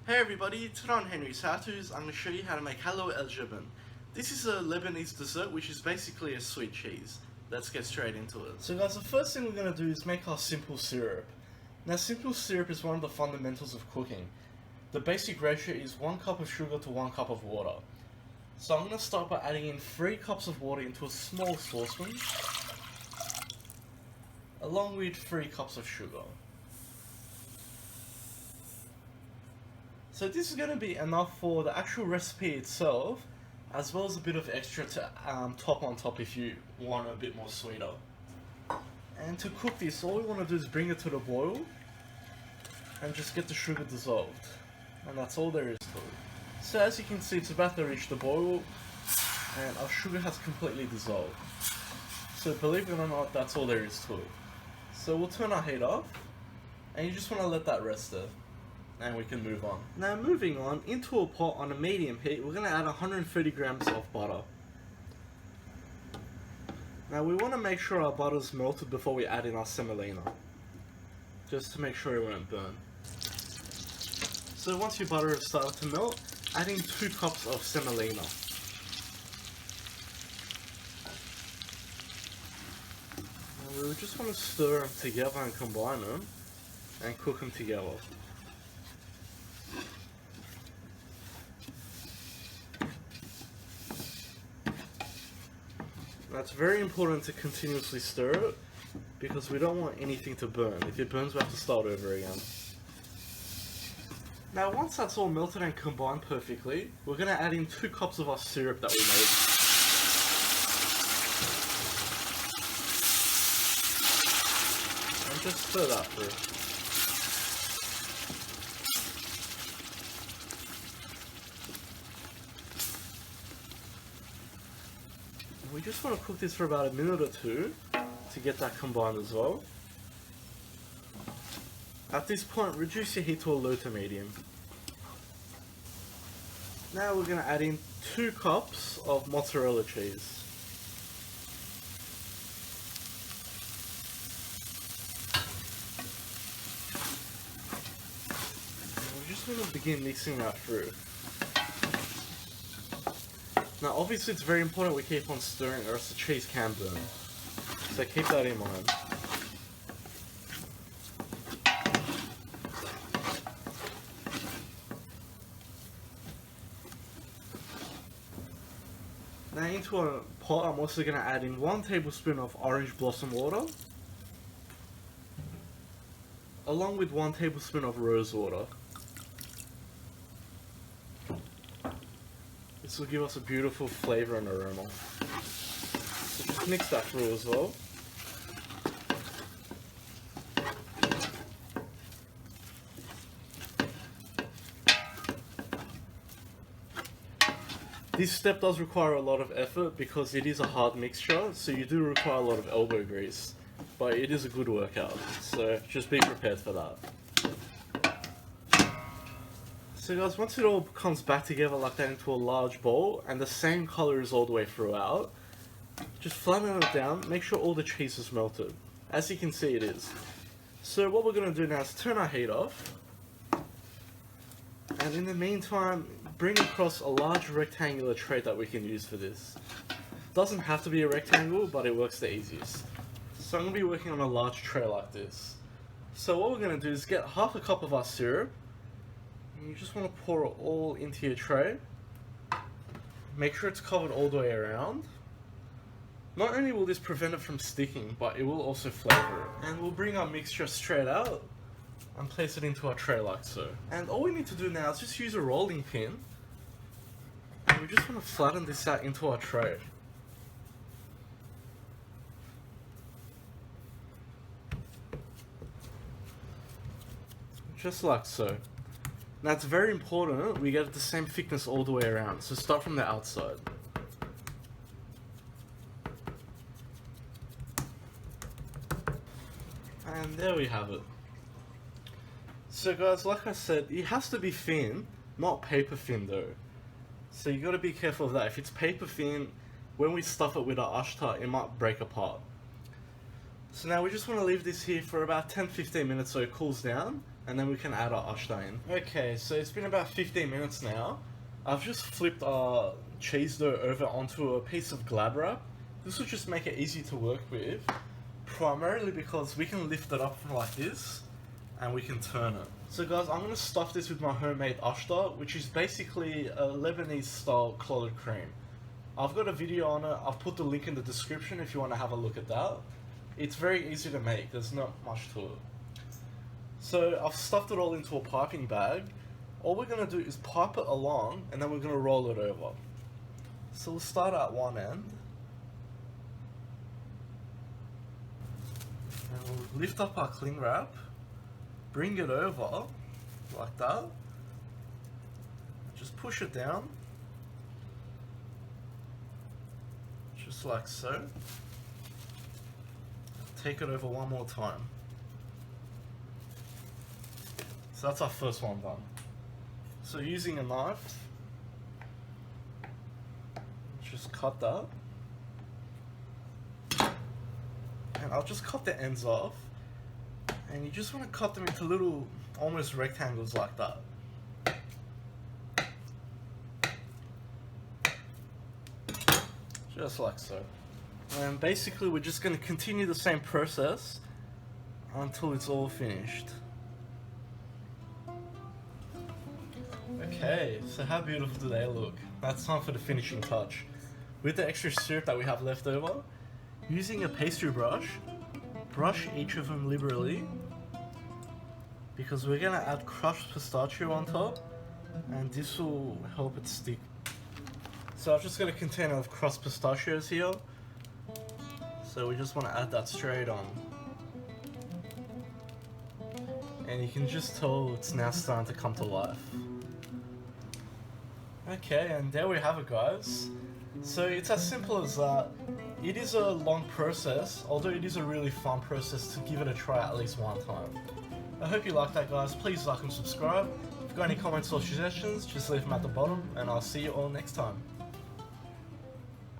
Hey everybody, today on Henry's HowTos, I'm going to show you how to make Halawet el-Jibn. This is a Lebanese dessert which is basically a sweet cheese. Let's get straight into it. So guys, the first thing we're going to do is make our simple syrup. Now simple syrup is one of the fundamentals of cooking. The basic ratio is 1 cup of sugar to 1 cup of water. So I'm going to start by adding in 3 cups of water into a small saucepan, along with 3 cups of sugar. So this is going to be enough for the actual recipe itself, as well as a bit of extra to top on top if you want a bit more sweeter. And to cook this, all we want to do is bring it to the boil and just get the sugar dissolved. And that's all there is to it. So as you can see, it's about to reach the boil and our sugar has completely dissolved. So believe it or not, that's all there is to it. So we'll turn our heat off and you just want to let that rest there. And we can move on. Now moving on, into a pot on a medium heat, we're going to add 130 grams of butter. Now we want to make sure our butter is melted before we add in our semolina, just to make sure it won't burn. So once your butter has started to melt, add in 2 cups of semolina. Now we just want to stir them together and combine them and cook them together. Now it's very important to continuously stir it because we don't want anything to burn. If it burns, we have to start over again. Now once that's all melted and combined perfectly, we're going to add in 2 cups of our syrup that we made. And just stir that through. We just want to cook this for about a minute or 2 to get that combined as well. At this point, reduce your heat to a low to medium. Now we're going to add in 2 cups of mozzarella cheese. And we're just going to begin mixing that through. Now obviously it's very important we keep on stirring or else the cheese can burn. So keep that in mind. Now into a pot I'm also going to add in 1 tablespoon of orange blossom water, along with 1 tablespoon of rose water. This will give us a beautiful flavour and aroma. So just mix that through as well. This step does require a lot of effort because it is a hard mixture, so you do require a lot of elbow grease. But it is a good workout, so just be prepared for that. So guys, once it all comes back together like that into a large bowl and the same colour is all the way throughout, just flatten it down, make sure all the cheese is melted. As you can see it is. So what we're going to do now is turn our heat off, and in the meantime bring across a large rectangular tray that we can use for this. Doesn't have to be a rectangle, but it works the easiest. So I'm going to be working on a large tray like this. So what we're going to do is get half a cup of our syrup. You just want to pour it all into your tray. Make sure it's covered all the way around. Not only will this prevent it from sticking, but it will also flavour it. And we'll bring our mixture straight out and place it into our tray like so. And all we need to do now is just use a rolling pin. And we just want to flatten this out into our tray. Just like so. Now it's very important we get the same thickness all the way around, so start from the outside. And there we have it. So guys, like I said, it has to be thin, not paper thin though. So you gotta be careful of that. If it's paper thin, when we stuff it with our Ashta, it might break apart. So now we just want to leave this here for about 10-15 minutes so it cools down, and then we can add our Ashta in. Okay, so it's been about 15 minutes now. I've just flipped our cheese dough over onto a piece of Glad wrap. This will just make it easy to work with, primarily because we can lift it up like this and we can turn it. So guys, I'm going to stuff this with my homemade Ashta, which is basically a Lebanese style clotted cream. I've got a video on it, I've put the link in the description if you want to have a look at that. It's very easy to make, there's not much to it. So I've stuffed it all into a piping bag. All we're going to do is pipe it along and then we're going to roll it over. So we'll start at one end. And we'll lift up our cling wrap, bring it over like that. Just push it down. Just like so. Take it over one more time. So that's our first one done. So using a knife, just cut that. And I'll just cut the ends off. And you just want to cut them into little, almost rectangles like that. Just like so. And basically we're just going to continue the same process until it's all finished. Okay, so how beautiful do they look? That's time for the finishing touch. With the extra syrup that we have left over, using a pastry brush, brush each of them liberally, because we're going to add crushed pistachio on top, and this will help it stick. So I've just got a container of crushed pistachios here, so we just want to add that straight on. And you can just tell it's now starting to come to life. Okay, and there we have it guys. So it's as simple as that. It is a long process, although it is a really fun process to give it a try at least one time. I hope you like that guys, please like and subscribe. If you've got any comments or suggestions, just leave them at the bottom and I'll see you all next time.